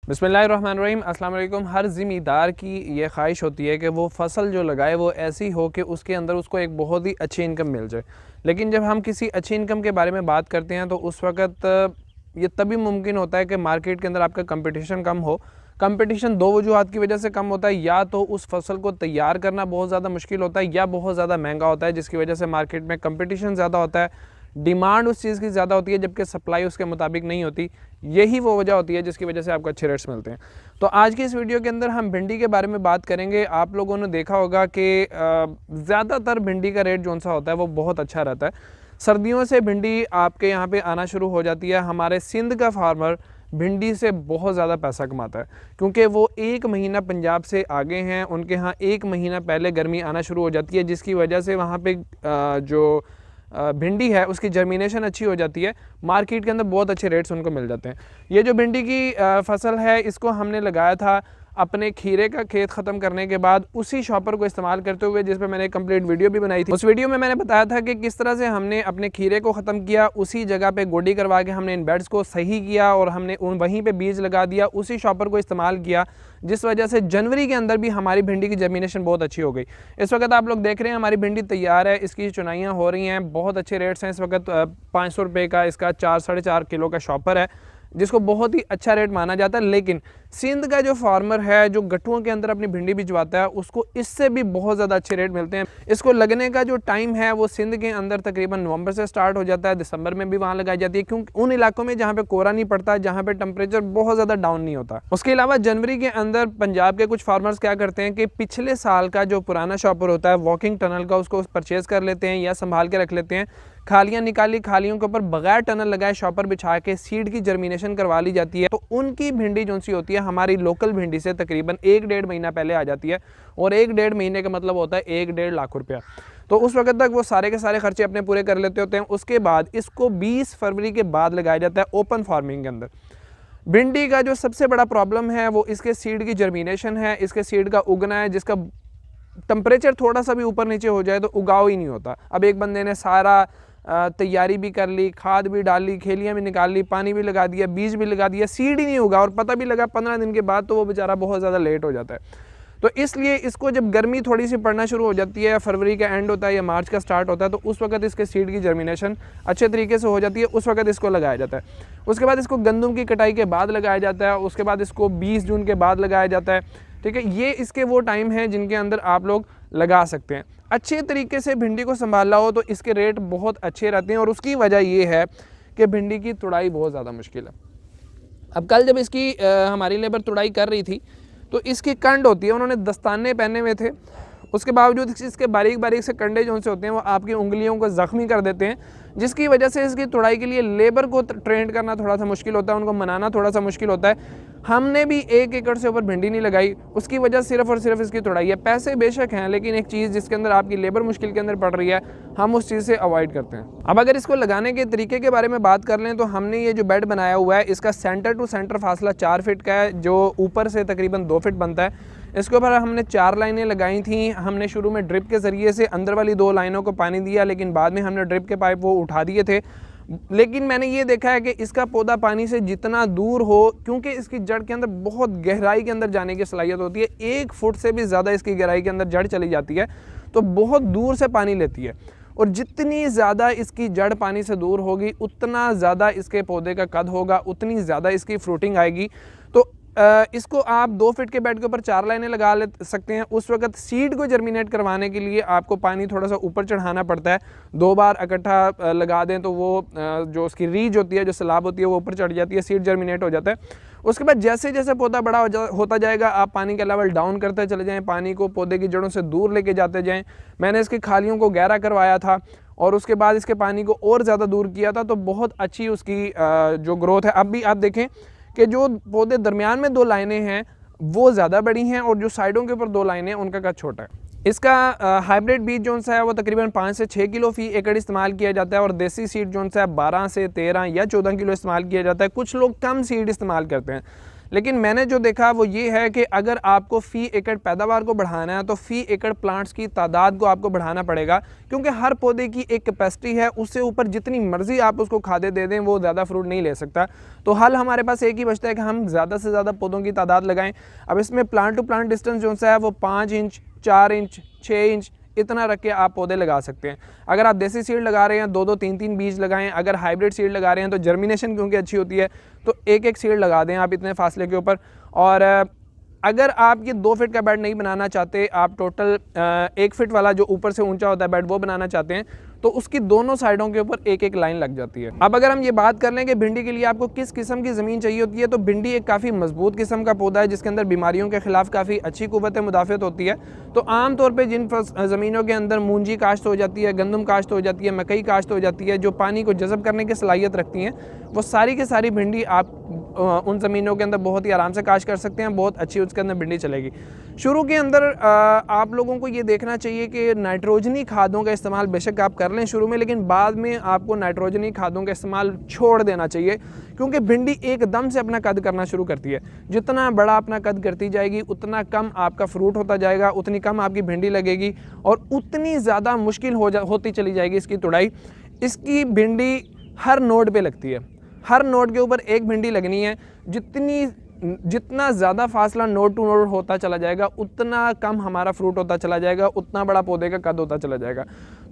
बिस्मिल्लाहिर्रहमानिर्रहीम। अस्सलाम वालेकुम। हर ज़िम्मेदार की ये ख्वाहिश होती है कि वो फ़सल जो लगाए वो ऐसी हो कि उसके अंदर उसको एक बहुत ही अच्छी इनकम मिल जाए। लेकिन जब हम किसी अच्छी इनकम के बारे में बात करते हैं तो उस वक़्त ये तभी मुमकिन होता है कि मार्केट के अंदर आपका कंपटीशन कम हो। कंपटीशन दो वजूहात की वजह से कम होता है, या तो उस फसल को तैयार करना बहुत ज़्यादा मुश्किल होता है या बहुत ज़्यादा महंगा होता है, जिसकी वजह से मार्केट में कंपटीशन ज़्यादा होता है, डिमांड उस चीज़ की ज़्यादा होती है जबकि सप्लाई उसके मुताबिक नहीं होती। यही वो वजह होती है जिसकी वजह से आपको अच्छे रेट्स मिलते हैं। तो आज की इस वीडियो के अंदर हम भिंडी के बारे में बात करेंगे। आप लोगों ने देखा होगा कि ज़्यादातर भिंडी का रेट जौन सा होता है वो बहुत अच्छा रहता है। सर्दियों से भिंडी आपके यहाँ पे आना शुरू हो जाती है। हमारे सिंध का फार्मर भिंडी से बहुत ज़्यादा पैसा कमाता है क्योंकि वो एक महीना पंजाब से आगे हैं। उनके यहाँ एक महीना पहले गर्मी आना शुरू हो जाती है, जिसकी वजह से वहाँ पे जो भिंडी है उसकी जर्मिनेशन अच्छी हो जाती है। मार्केट के अंदर बहुत अच्छे रेट्स उनको मिल जाते हैं। ये जो भिंडी की फसल है इसको हमने लगाया था अपने खीरे का खेत ख़त्म करने के बाद, उसी शॉपर को इस्तेमाल करते हुए, जिस पर मैंने कंप्लीट वीडियो भी बनाई थी। उस वीडियो में मैंने बताया था कि किस तरह से हमने अपने खीरे को ख़त्म किया, उसी जगह पे गोडी करवा के हमने इन बेड्स को सही किया और हमने वहीं पे बीज लगा दिया, उसी शॉपर को इस्तेमाल किया, जिस वजह से जनवरी के अंदर भी हमारी भिंडी की जर्मिनेशन बहुत अच्छी हो गई। इस वक्त आप लोग देख रहे हैं हमारी भिंडी तैयार है, इसकी चुनाइयाँ हो रही हैं, बहुत अच्छे रेट्स हैं। इस वक्त 500 रुपये का इसका 4-4.5 किलो का शॉपर है, जिसको बहुत ही अच्छा रेट माना जाता है। लेकिन सिंध का जो फार्मर है जो गट्टुओं के अंदर अपनी भिंडी भिजवाता है उसको इससे भी बहुत ज़्यादा अच्छे रेट मिलते हैं। इसको लगने का जो टाइम है वो सिंध के अंदर तकरीबन नवंबर से स्टार्ट हो जाता है, दिसंबर में भी वहाँ लगाई जाती है, क्योंकि उन इलाकों में जहाँ पे कोहरा नहीं पड़ता, जहाँ पे टेम्परेचर बहुत ज़्यादा डाउन नहीं होता। उसके अलावा जनवरी के अंदर पंजाब के कुछ फार्मर्स क्या करते हैं कि पिछले साल का जो पुराना शॉपर होता है वॉकिंग टनल का, उसको परचेज कर लेते हैं या संभाल के रख लेते हैं। खालियाँ निकाली, खालियों के ऊपर बगैर टनल लगाए शॉपर बिछा के सीड की जर्मिनेशन करवा ली जाती है। तो उनकी भिंडी जो सी होती है हमारी लोकल भिंडी से तकरीबन 1-1.5 महीना पहले आ जाती है, और 1-1.5 महीने का मतलब होता है 1-1.5 लाख रुपया। तो उस वक्त तक वो सारे के सारे खर्चे अपने पूरे कर लेते होते हैं। उसके बाद इसको 20 फरवरी के बाद लगाया जाता है ओपन फार्मिंग के अंदर। भिंडी का जो सबसे बड़ा प्रॉब्लम है वो इसके सीड की जर्मिनेशन है, इसके सीड का उगना है, जिसका टेम्परेचर थोड़ा सा भी ऊपर नीचे हो जाए तो उगाव ही नहीं होता। अब एक बंदे ने सारा तैयारी भी कर ली, खाद भी डाल ली, खेलियाँ भी निकाल ली, पानी भी लगा दिया, बीज भी लगा दिया, सीड ही नहीं होगा, और पता भी लगा 15 दिन के बाद तो वो बेचारा बहुत ज़्यादा लेट हो जाता है। तो इसलिए इसको जब गर्मी थोड़ी सी पड़ना शुरू हो जाती है, फरवरी का एंड होता है या मार्च का स्टार्ट होता है, तो उस वक्त इसके सीड की जर्मिनेशन अच्छे तरीके से हो जाती है, उस वक्त इसको लगाया जाता है। उसके बाद इसको गंदम की कटाई के बाद लगाया जाता है, उसके बाद इसको 20 जून के बाद लगाया जाता है। ठीक है, ये इसके वो टाइम हैं जिनके अंदर आप लोग लगा सकते हैं। अच्छे तरीके से भिंडी को संभालना हो तो इसके रेट बहुत अच्छे रहते हैं, और उसकी वजह ये है कि भिंडी की तुड़ाई बहुत ज़्यादा मुश्किल है। अब कल जब इसकी हमारी लेबर तुड़ाई कर रही थी तो इसकी कंड होती है, उन्होंने दस्ताने पहने हुए थे, उसके बावजूद इसके बारीक बारीक से कंडे जो से होते हैं वो आपकी उंगलियों को ज़ख्मी कर देते हैं, जिसकी वजह से इसकी तुड़ाई के लिए लेबर को ट्रेंड करना थोड़ा सा मुश्किल होता है, उनको मनाना थोड़ा सा मुश्किल होता है। हमने भी 1 एकड़ से ऊपर भिंडी नहीं लगाई, उसकी वजह सिर्फ और सिर्फ इसकी तुड़ाई है। पैसे बेशक हैं, लेकिन एक चीज़ जिसके अंदर आपकी लेबर मुश्किल के अंदर पड़ रही है, हम उस चीज़ से अवॉइड करते हैं। अब अगर इसको लगाने के तरीके के बारे में बात कर लें तो हमने ये जो बेड बनाया हुआ है इसका सेंटर टू सेंटर फासला 4 फीट का है, जो ऊपर से तकरीबन 2 फीट बनता है। इसके ऊपर हमने 4 लाइनें लगाई थी। हमने शुरू में ड्रिप के ज़रिए से अंदर वाली 2 लाइनों को पानी दिया, लेकिन बाद में हमने ड्रिप के पाइप वो उठा दिए थे। लेकिन मैंने ये देखा है कि इसका पौधा पानी से जितना दूर हो, क्योंकि इसकी जड़ के अंदर बहुत गहराई के अंदर जाने की सलाहियत होती है, 1 फुट से भी ज़्यादा इसकी गहराई के अंदर जड़ चली जाती है, तो बहुत दूर से पानी लेती है, और जितनी ज़्यादा इसकी जड़ पानी से दूर होगी उतना ज़्यादा इसके पौधे का कद होगा, उतनी ज़्यादा इसकी फ्रूटिंग आएगी। तो इसको आप 2 फीट के बेड के ऊपर 4 लाइनें लगा ले सकते हैं। उस वक्त सीड को जर्मिनेट करवाने के लिए आपको पानी थोड़ा सा ऊपर चढ़ाना पड़ता है। 2 बार इकट्ठा लगा दें तो वो जो उसकी रीज होती है, जो सलाब होती है, वो ऊपर चढ़ जाती है, सीड जर्मिनेट हो जाता है। उसके बाद जैसे जैसे पौधा बड़ा होता जाएगा आप पानी का लेवल डाउन करते चले जाएँ, पानी को पौधे की जड़ों से दूर लेके जाते जाएँ। मैंने इसकी खालियों को गहरा करवाया था और उसके बाद इसके पानी को और ज़्यादा दूर किया था, तो बहुत अच्छी उसकी जो ग्रोथ है। अब भी आप देखें कि जो पौधे दरमियान में 2 लाइनें हैं वो ज़्यादा बड़ी हैं, और जो साइडों के ऊपर 2 लाइनें हैं उनका कद छोटा है। इसका हाइब्रिड बीज जो सा है वो तकरीबन 5 से 6 किलो फी एकड़ इस्तेमाल किया जाता है, और देसी सीड जो सा है 12 से 13 या 14 किलो इस्तेमाल किया जाता है। कुछ लोग कम सीड इस्तेमाल करते हैं, लेकिन मैंने जो देखा वो ये है कि अगर आपको फ़ी एकड़ पैदावार को बढ़ाना है तो फ़ी एकड़ प्लांट्स की तादाद को आपको बढ़ाना पड़ेगा, क्योंकि हर पौधे की एक कैपेसिटी है, उससे ऊपर जितनी मर्ज़ी आप उसको खादे दे दें वो ज़्यादा फ्रूट नहीं ले सकता। तो हल हमारे पास एक ही बचता है कि हम ज़्यादा से ज़्यादा पौधों की तादाद लगाएं। अब इसमें प्लांट टू प्लांट डिस्टेंस जो सा है वो 5 इंच, 4 इंच, 6 इंच इतना रख के आप पौधे लगा सकते हैं। अगर आप देसी सीड लगा रहे हैं 2-2, 3-3 बीज लगाएं। अगर हाइब्रिड सीड लगा रहे हैं तो जर्मिनेशन क्योंकि अच्छी होती है तो एक सीड लगा दें आप इतने फासले के ऊपर। और अगर आप ये 2 फीट का बेड नहीं बनाना चाहते, आप टोटल 1 फीट वाला जो ऊपर से ऊंचा होता है बेड वो बनाना चाहते हैं, तो उसकी दोनों साइडों के ऊपर एक लाइन लग जाती है। अब अगर हम ये बात कर लें कि भिंडी के लिए आपको किस किस्म की ज़मीन चाहिए होती है, तो भिंडी एक काफ़ी मजबूत किस्म का पौधा है जिसके अंदर बीमारियों के खिलाफ काफ़ी अच्छी कुव्वत मुदाफ़त होती है। तो आमतौर पर जिन ज़मीनों के अंदर मूंजी काश्त हो जाती है, गंदम काश्त हो जाती है, मकई काश्त हो जाती है, जो पानी को जज़ब करने की सलाहियत रखती हैं, वो सारी की सारी भिंडी आप उन ज़मीनों के अंदर बहुत ही आराम से काश्त कर सकते हैं, बहुत अच्छी उसके अंदर भिंडी चलेगी। शुरू के अंदर आप लोगों को ये देखना चाहिए कि नाइट्रोजनी खादों का इस्तेमाल बेशक आप कर लें शुरू में, लेकिन बाद में आपको नाइट्रोजनी खादों का इस्तेमाल छोड़ देना चाहिए, क्योंकि भिंडी एकदम से अपना कद करना शुरू करती है। जितना बड़ा अपना कद करती जाएगी उतना कम आपका फ्रूट होता जाएगा, उतनी कम आपकी भिंडी लगेगी और उतनी ज़्यादा मुश्किल होती चली जाएगी इसकी तुड़ाई। इसकी भिंडी हर नोड पे लगती है, हर नोड के ऊपर एक भिंडी लगनी है। जितना ज़्यादा फासला नोड टू नोड होता चला जाएगा उतना कम हमारा फ्रूट होता चला जाएगा, उतना बड़ा पौधे का कद होता चला जाएगा।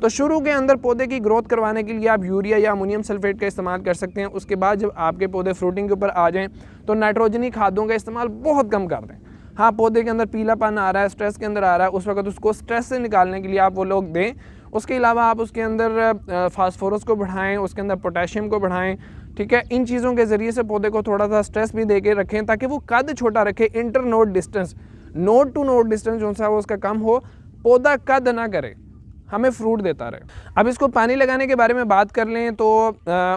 तो शुरू के अंदर पौधे की ग्रोथ करवाने के लिए आप यूरिया या अमोनियम सल्फेट का इस्तेमाल कर सकते हैं। उसके बाद जब आपके पौधे फ्रूटिंग के ऊपर आ जाएं तो नाइट्रोजनी खादों का इस्तेमाल बहुत कम कर दें। हाँ, पौधे के अंदर पीलापन आ रहा है, स्ट्रेस के अंदर आ रहा है, उस वक्त उसको स्ट्रेस से निकालने के लिए आप वो लोग दें। उसके अलावा आप उसके अंदर फास्फोरस को बढ़ाएं, उसके अंदर पोटेशियम को बढ़ाएं, ठीक है। इन चीज़ों के ज़रिए से पौधे को थोड़ा सा स्ट्रेस भी दे के रखें ताकि वो कद छोटा रखे। Inter node distance, node to node distance जो सा वो उसका कम हो, पौधा कद ना करे, हमें फ्रूट देता रहे। अब इसको पानी लगाने के बारे में बात कर लें तो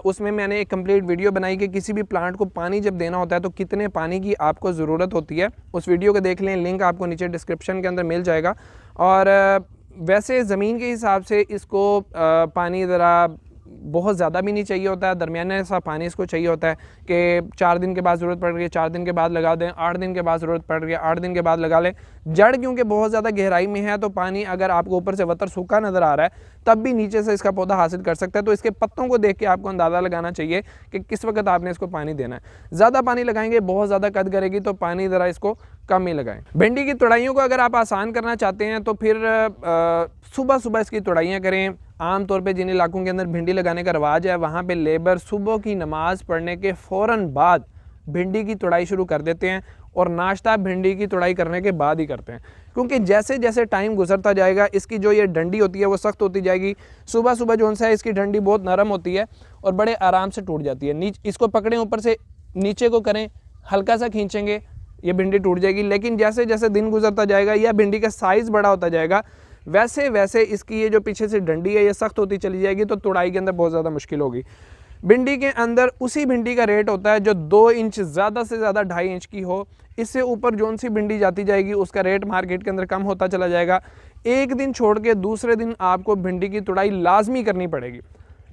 उसमें मैंने एक कंप्लीट वीडियो बनाई कि किसी भी प्लांट को पानी जब देना होता है तो कितने पानी की आपको ज़रूरत होती है। उस वीडियो को देख लें, लिंक आपको नीचे डिस्क्रिप्शन के अंदर मिल जाएगा। और वैसे ज़मीन के हिसाब से इसको पानी ज़रा बहुत ज़्यादा भी नहीं चाहिए होता है, दरमियाने सा पानी इसको चाहिए होता है कि 4 दिन के बाद ज़रूरत पड़ रही है 4 दिन के बाद लगा दें, 8 दिन के बाद ज़रूरत पड़ रही है 8 दिन के बाद लगा लें। जड़ क्योंकि बहुत ज़्यादा गहराई में है तो पानी अगर आपको ऊपर से वतर सूखा नज़र आ रहा है तब भी नीचे से इसका पौधा हासिल कर सकता है। तो इसके पत्तों को देख के आपको अंदाज़ा लगाना चाहिए कि किस वक्त आपने इसको पानी देना है। ज़्यादा पानी लगाएंगे बहुत ज़्यादा कद करेगी, तो पानी ज़रा इसको कम ही लगाएं। भिंडी की तुड़ाइयों को अगर आप आसान करना चाहते हैं तो फिर सुबह सुबह इसकी तुड़ाइयाँ करें। आम तौर पे जिन इलाकों के अंदर भिंडी लगाने का रवाज है वहाँ पे लेबर सुबह की नमाज़ पढ़ने के फ़ौरन बाद भिंडी की तुड़ाई शुरू कर देते हैं और नाश्ता भिंडी की तुड़ाई करने के बाद ही करते हैं, क्योंकि जैसे जैसे टाइम गुजरता जाएगा इसकी जो ये डंडी होती है वो सख्त होती जाएगी। सुबह सुबह जो सा है इसकी डंडी बहुत नरम होती है और बड़े आराम से टूट जाती है। इसको पकड़ें, ऊपर से नीचे को करें, हल्का सा खींचेंगे, ये भिंडी टूट जाएगी। लेकिन जैसे जैसे दिन गुजरता जाएगा या भिंडी का साइज़ बड़ा होता जाएगा वैसे वैसे इसकी ये जो पीछे से डंडी है ये सख्त होती चली जाएगी, तो तुड़ाई के अंदर बहुत ज़्यादा मुश्किल होगी। भिंडी के अंदर उसी भिंडी का रेट होता है जो 2 इंच ज़्यादा से ज़्यादा 2.5 इंच की हो। इससे ऊपर जौन सी भिंडी जाती जाएगी उसका रेट मार्केट के अंदर कम होता चला जाएगा। एक दिन छोड़ के दूसरे दिन आपको भिंडी की तुड़ाई लाजमी करनी पड़ेगी,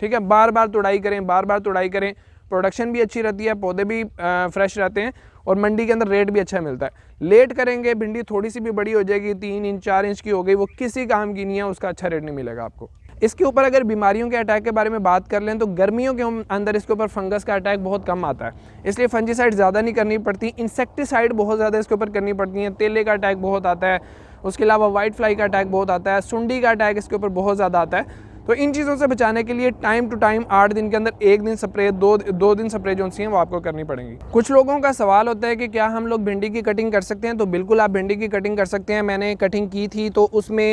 ठीक है। बार बार तुड़ाई करें, बार बार तुड़ाई करें, प्रोडक्शन भी अच्छी रहती है, पौधे भी फ्रेश रहते हैं और मंडी के अंदर रेट भी अच्छा मिलता है। लेट करेंगे भिंडी थोड़ी सी भी बड़ी हो जाएगी, 3 इंच 4 इंच की हो गई, वो किसी काम की नहीं है, उसका अच्छा रेट नहीं मिलेगा आपको। इसके ऊपर अगर बीमारियों के अटैक के बारे में बात कर लें तो गर्मियों के अंदर इसके ऊपर फंगस का अटैक बहुत कम आता है, इसलिए फंजीसाइड ज़्यादा नहीं करनी पड़ती। इंसेक्टिसाइड बहुत ज़्यादा इसके ऊपर करनी पड़ती हैं। तेले का अटैक बहुत आता है, उसके अलावा वाइट फ्लाई का अटैक बहुत आता है, सुंडी का अटैक इसके ऊपर बहुत ज़्यादा आता है। तो इन चीज़ों से बचाने के लिए टाइम टू टाइम 8 दिन के अंदर 1 दिन स्प्रे, 2 दिन स्प्रे जो सी हैं वो आपको करनी पड़ेंगी। कुछ लोगों का सवाल होता है कि क्या हम लोग भिंडी की कटिंग कर सकते हैं, तो बिल्कुल आप भिंडी की कटिंग कर सकते हैं। मैंने कटिंग की थी तो उसमें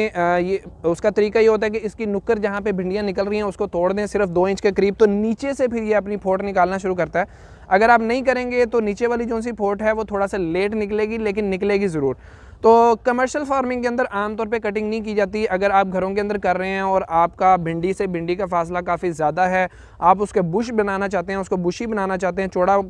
ये उसका तरीका ये होता है कि इसकी नुक्कर जहाँ पे भिंडियाँ निकल रही हैं उसको तोड़ दें सिर्फ 2 इंच के करीब, तो नीचे से फिर ये अपनी फोट निकालना शुरू करता है। अगर आप नहीं करेंगे तो नीचे वाली जो सी फोट है वो थोड़ा सा लेट निकलेगी, लेकिन निकलेगी ज़रूर। तो कमर्शियल फार्मिंग के अंदर आमतौर पे कटिंग नहीं की जाती। अगर आप घरों के अंदर कर रहे हैं और आपका भिंडी से भिंडी का फासला काफ़ी ज़्यादा है, आप उसके बुश बनाना चाहते हैं, उसको बुशी बनाना चाहते हैं, चौड़ा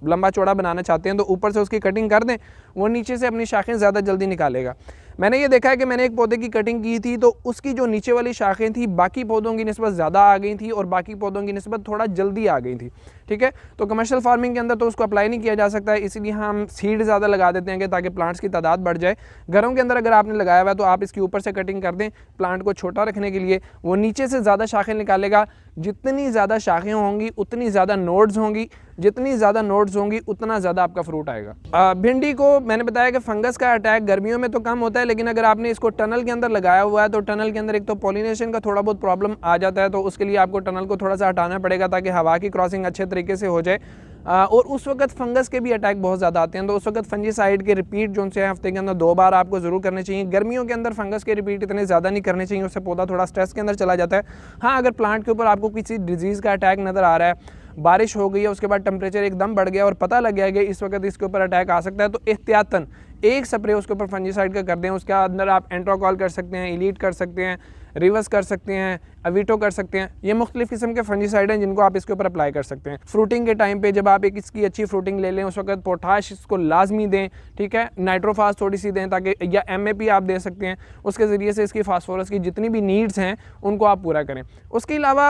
लंबा चौड़ा बनाना चाहते हैं, तो ऊपर से उसकी कटिंग कर दें, वो नीचे से अपनी शाखें ज़्यादा जल्दी निकालेगा। मैंने ये देखा है कि मैंने एक पौधे की कटिंग की थी तो उसकी जो नीचे वाली शाखें थी बाकी पौधों की निस्बत ज़्यादा आ गई थी और बाकी पौधों की निस्बत थोड़ा जल्दी आ गई थी, ठीक है। तो कमर्शियल फार्मिंग के अंदर तो उसको अप्लाई नहीं किया जा सकता है, इसीलिए हम सीड ज़्यादा लगा देते हैं कि ताकि प्लांट्स की तादाद बढ़ जाए। घरों के अंदर अगर आपने लगाया हुआ है तो आप इसके ऊपर से कटिंग कर दें प्लांट को छोटा रखने के लिए, वो नीचे से ज़्यादा शाखें निकालेगा। जितनी ज़्यादा शाखें होंगी उतनी ज़्यादा नोड्स होंगी, जितनी ज़्यादा नोड्स होंगी उतना ज़्यादा आपका फ्रूट आएगा। भिंडी को मैंने बताया कि फंगस का अटैक गर्मियों में तो कम होता है, लेकिन अगर आपने इसको टनल के अंदर लगाया हुआ है तो टनल के अंदर एक तो पॉलिनेशन का थोड़ा बहुत प्रॉब्लम आ जाता है, तो उसके लिए आपको टनल को थोड़ा सा हटाना पड़ेगा ताकि हवा की क्रॉसिंग अच्छे तरीके से हो जाए। और उस वक्त फंगस के भी अटैक बहुत ज़्यादा आते हैं, तो उस वक्त फंजीसाइड के रिपीट जो उनसे हफ्ते के अंदर 2 बार आपको ज़रूर करने चाहिए। गर्मियों के अंदर फंगस के रिपीट इतने ज़्यादा नहीं करने चाहिए, उससे पौधा थोड़ा स्ट्रेस के अंदर चला जाता है। हाँ, अगर प्लांट के ऊपर आपको किसी डिजीज़ का अटैक नज़र आ रहा है, बारिश हो गई है, उसके बाद टेम्परेचर एकदम बढ़ गया और पता लग गया कि इस वक्त इसके ऊपर अटैक आ सकता है, तो एहतियातन एक स्प्रे उसके ऊपर फंजीसाइड का कर दें। उसके अंदर आप एंट्रोकॉल कर सकते हैं, इलीट कर सकते हैं, रिवर्स कर सकते हैं, अवीटो कर सकते हैं। ये मुख्तलिफ किस्म के फंजीसाइड हैं जिनको आप इसके ऊपर अप्लाई कर सकते हैं। फ्रूटिंग के टाइम पे जब आप एक इसकी अच्छी फ्रूटिंग ले लें उस वक्त पोटाश इसको लाजमी दें, ठीक है। नाइट्रोफास थोड़ी सी दें ताकि, या MAP आप दे सकते हैं, उसके ज़रिए से इसकी फास्फोरस की जितनी भी नीड्स हैं उनको आप पूरा करें। उसके अलावा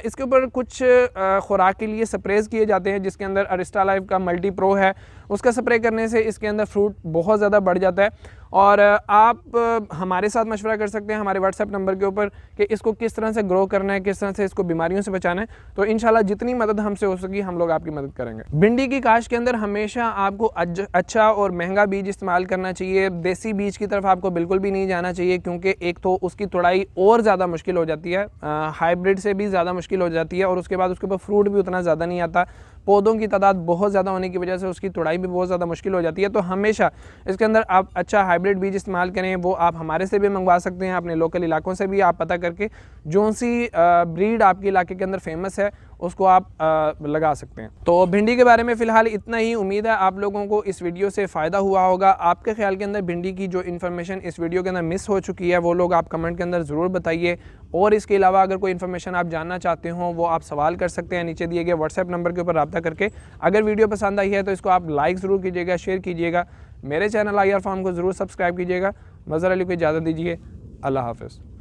इसके ऊपर कुछ खुराक के लिए स्प्रेज किए जाते हैं, जिसके अंदर अरिस्टा लाइफ का मल्टी प्रो है, उसका स्प्रे करने से इसके अंदर फ्रूट बहुत ज़्यादा बढ़ जाता है। और आप हमारे साथ मशवरा कर सकते हैं हमारे व्हाट्सएप नंबर के ऊपर कि इसको किस तरह से ग्रो करना है, किस तरह से इसको बीमारियों से बचाना है। तो इंशाल्लाह जितनी मदद हमसे हो सकी हम लोग आपकी मदद करेंगे। भिंडी की काश्त के अंदर हमेशा आपको अच्छा और महंगा बीज इस्तेमाल करना चाहिए। देसी बीज की तरफ आपको बिल्कुल भी नहीं जाना चाहिए, क्योंकि एक तो उसकी तुड़ाई और ज़्यादा मुश्किल हो जाती है, हाइब्रिड से भी ज़्यादा मुश्किल हो जाती है, और उसके बाद उसके ऊपर फ्रूट भी उतना ज़्यादा नहीं आता। पौधों की तादाद बहुत ज़्यादा होने की वजह से उसकी तुड़ाई भी बहुत ज़्यादा मुश्किल हो जाती है। तो हमेशा इसके अंदर आप अच्छा हाइब्रिड बीज इस्तेमाल करें। वो आप हमारे से भी मंगवा सकते हैं, अपने लोकल इलाकों से भी आप पता करके जो सी ब्रीड आपके इलाके के अंदर फेमस है उसको आप लगा सकते हैं। तो भिंडी के बारे में फ़िलहाल इतना ही। उम्मीद है आप लोगों को इस वीडियो से फ़ायदा हुआ होगा। आपके ख्याल के अंदर भिंडी की जो इन्फॉर्मेशन इस वीडियो के अंदर मिस हो चुकी है वो लोग आप कमेंट के अंदर ज़रूर बताइए। और इसके अलावा अगर कोई इन्फॉर्मेशन आप जानना चाहते हो वो आप सवाल कर सकते हैं नीचे दिए गए व्हाट्सएप नंबर के ऊपर रब्ता करके। अगर वीडियो पसंद आई है तो इसको आप लाइक ज़रूर कीजिएगा, शेयर कीजिएगा। मेरे चैनल IR फार्म को ज़रूर सब्सक्राइब कीजिएगा। मज़हर अली को इजाज़त दीजिए। अल्लाह हाफ़िज़।